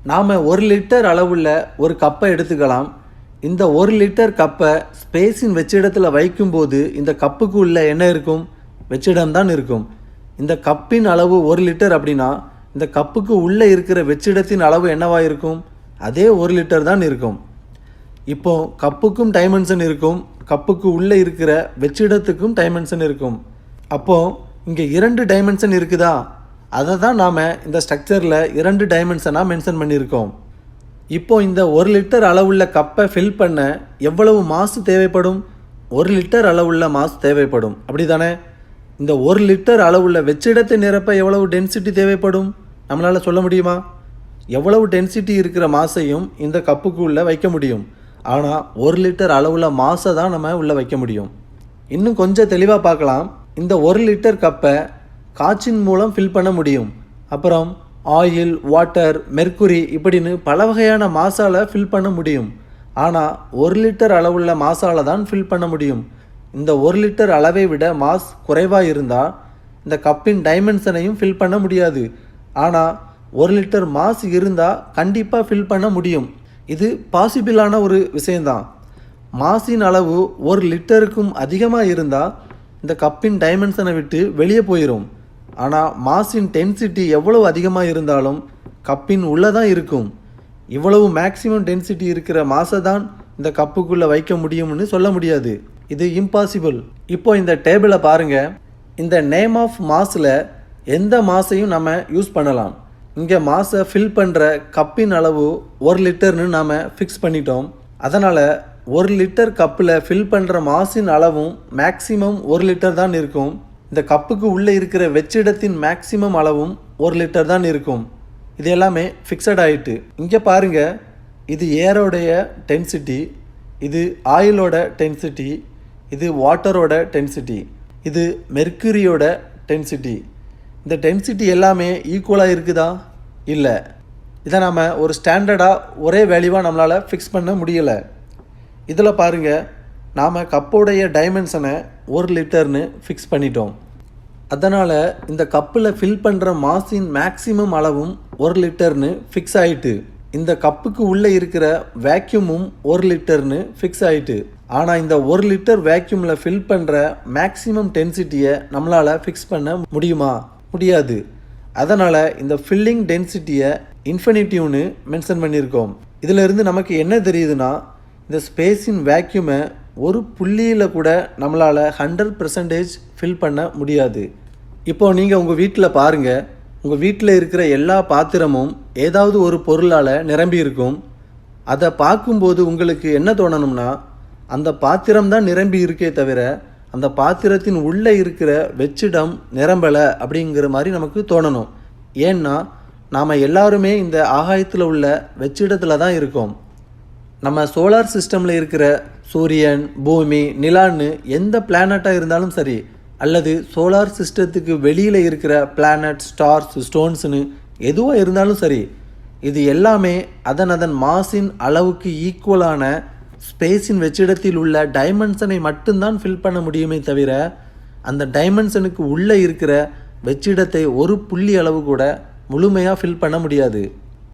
நாம் 1 லிட்டர் அளவுள்ள ஒரு கப்பை எடுத்துக்கலாம். இந்த 1 லிட்டர் கப்பை ஸ்பேஸின் வெற்றிடத்தில் வைக்கும்போது இந்த கப்புக்கு உள்ள என்ன இருக்கும்? வெற்றிடம் தான் இருக்கும். இந்த கப்பின் அளவு 1 லிட்டர் அப்படின்னா இந்த கப்புக்கு உள்ளே இருக்கிற வெற்றிடத்தின் அளவு என்னவாக இருக்கும்? அதே 1 லிட்டர் தான் இருக்கும். இப்போ கப்புக்கும் டைமென்ஷன் இருக்கும், கப்புக்கு உள்ளே இருக்கிற வெற்றிடத்துக்கும் டைமென்ஷன் இருக்கும். அப்போது இங்கே 2 டைமென்ஷன் இருக்குதா? அதை தான் நாம் இந்த ஸ்ட்ரக்சரில் 2 டைமென்ஷனாக மென்ஷன் பண்ணியிருக்கோம். இப்போ இந்த 1 லிட்டர் அளவுள்ள கப்பை ஃபில் பண்ண எவ்வளவு மாசு தேவைப்படும்? 1 லிட்டர் அளவுள்ள மாசு தேவைப்படும், அப்படி தானே? இந்த 1 லிட்டர் அளவுள்ள வெற்றிடத்தை நிரப்ப எவ்வளவு டென்சிட்டி தேவைப்படும்? நம்மளால் சொல்ல முடியுமா? எவ்வளவு டென்சிட்டி இருக்கிற மாசையும் இந்த கப்புக்கு உள்ளே வைக்க முடியும். ஆனால் 1 லிட்டர் அளவுள்ள மாசை தான் நம்ம உள்ளே வைக்க முடியும். இன்னும் கொஞ்சம் தெளிவாக பார்க்கலாம். இந்த 1 லிட்டர் கப்பை காற்றின் மூலம் ஃபில் பண்ண முடியும். அப்புறம் ஆயில், வாட்டர், மெர்க்குரி இப்படின்னு பல வகையான மாசால் ஃபில் பண்ண முடியும். ஆனால் 1 லிட்டர் அளவுள்ள மாசால் தான் ஃபில் பண்ண முடியும். இந்த 1 லிட்டர் அளவை விட மாஸ் குறைவாக இருந்தால் இந்த கப்பின் டைமென்ஷனையும் ஃபில் பண்ண முடியாது. ஆனால் 1 லிட்டர் மாஸ் இருந்தால் கண்டிப்பாக ஃபில் பண்ண முடியும். இது பாசிபிளான ஒரு விஷயந்தான். மாசின் அளவு 1 லிட்டருக்கும் அதிகமாக இருந்தால் இந்த கப்பின் டைமென்ஷனை விட்டு வெளியே போயிடும். ஆனால் மாசின் டென்சிட்டி எவ்வளவு அதிகமாக இருந்தாலும் கப்பின் உள்ளே தான் இருக்கும். இவ்வளவு மேக்ஸிமம் டென்சிட்டி இருக்கிற மாசை தான் இந்த கப்புக்குள்ளே வைக்க முடியும்னு சொல்ல முடியாது. இது இம்பாசிபிள். இப்போ இந்த டேபிளை பாருங்கள். இந்த நேம் ஆஃப் மாஸில் எந்த மாசையும் நம்ம யூஸ் பண்ணலாம். இங்கே மாசை ஃபில் பண்ணுற கப்பின் அளவு 1 லிட்டர்னு நாம் ஃபிக்ஸ் பண்ணிட்டோம். அதனால் 1 லிட்டர் கப்பில் ஃபில் பண்ணுற மாசின் அளவும் மேக்ஸிமம் 1 லிட்டர் தான் இருக்கும். இந்த கப்புக்கு உள்ளே இருக்கிற வெற்றிடத்தின் மேக்ஸிமம் அளவும் 1 லிட்டர் தான் இருக்கும். இது எல்லாமே ஃபிக்ஸட் ஆகிட்டு. இங்கே பாருங்கள், இது ஏரோடைய டென்சிட்டி, இது ஆயிலோட டென்சிட்டி, இது வாட்டரோட டென்சிட்டி, இது மெர்க்குரியோட டென்சிட்டி. இந்த டென்சிட்டி எல்லாமே ஈக்குவலாக இருக்குதா? இல்லை. இதை நாம் ஒரு ஸ்டாண்டர்டாக ஒரே வேல்யூவாக நம்மளால் ஃபிக்ஸ் பண்ண முடியலை. இதில் பாருங்கள், நாம் கப்போடைய டைமென்ஷனை 1 லிட்டர்னு ஃபிக்ஸ் பண்ணிட்டோம். அதனால் இந்த கப்பில் ஃபில் பண்ணுற மாசின் மேக்ஸிமம் அளவும் 1 லிட்டர்னு ஃபிக்ஸ் ஆகிட்டு. இந்த கப்புக்கு உள்ளே இருக்கிற வேக்யூமும் 1 லிட்டர்னு ஃபிக்ஸ் ஆகிட்டு. ஆனால் இந்த 1 லிட்டர் வேக்யூமில் ஃபில் பண்ணுற மேக்ஸிமம் டென்சிட்டியை நம்மளால் ஃபிக்ஸ் பண்ண முடியுமா? முடியாது. அதனால் இந்த ஃபில்லிங் டென்சிட்டியை இன்ஃபினிட்டிவ்னு மென்ஷன் பண்ணியிருக்கோம். இதிலிருந்து நமக்கு என்ன தெரியுதுன்னா, இந்த ஸ்பேஸின் வேக்யூமை ஒரு புள்ளியில் கூட நம்மளால் 100% ஃபில் பண்ண முடியாது. இப்போது நீங்கள் உங்கள் வீட்டில் பாருங்கள். உங்கள் வீட்டில் இருக்கிற எல்லா பாத்திரமும் ஏதாவது ஒரு பொருளால் நிரம்பி இருக்கும். அதை பார்க்கும்போது உங்களுக்கு என்ன தோணணும்னா, அந்த பாத்திரம் தான் நிரம்பி இருக்கே தவிர அந்த பாத்திரத்தின் உள்ளே இருக்கிற வெற்றிடம் நிரம்பலை அப்படிங்கிற மாதிரி நமக்கு தோணணும். ஏன்னா நாம் எல்லாருமே இந்த ஆகாயத்தில் உள்ள வெற்றிடத்தில் தான் இருக்கோம். நம்ம சோலார் சிஸ்டமில் இருக்கிற சூரியன், பூமி, நிலான்னு எந்த பிளானட்டாக இருந்தாலும் சரி, அல்லது சோலார் சிஸ்டத்துக்கு வெளியில் இருக்கிற பிளானட், ஸ்டார்ஸ், ஸ்டோன்ஸுன்னு எதுவாக இருந்தாலும் சரி, இது எல்லாமே அதன் மாசின் அளவுக்கு ஈக்குவலான ஸ்பேஸின் வெற்றிடத்தில் உள்ள டைமென்ஷனை மட்டும்தான் ஃபில் பண்ண முடியுமே தவிர அந்த டைமென்ஷனுக்கு உள்ளே இருக்கிற வெற்றிடத்தை ஒரு புள்ளி அளவு கூட முழுமையாக ஃபில் பண்ண முடியாது.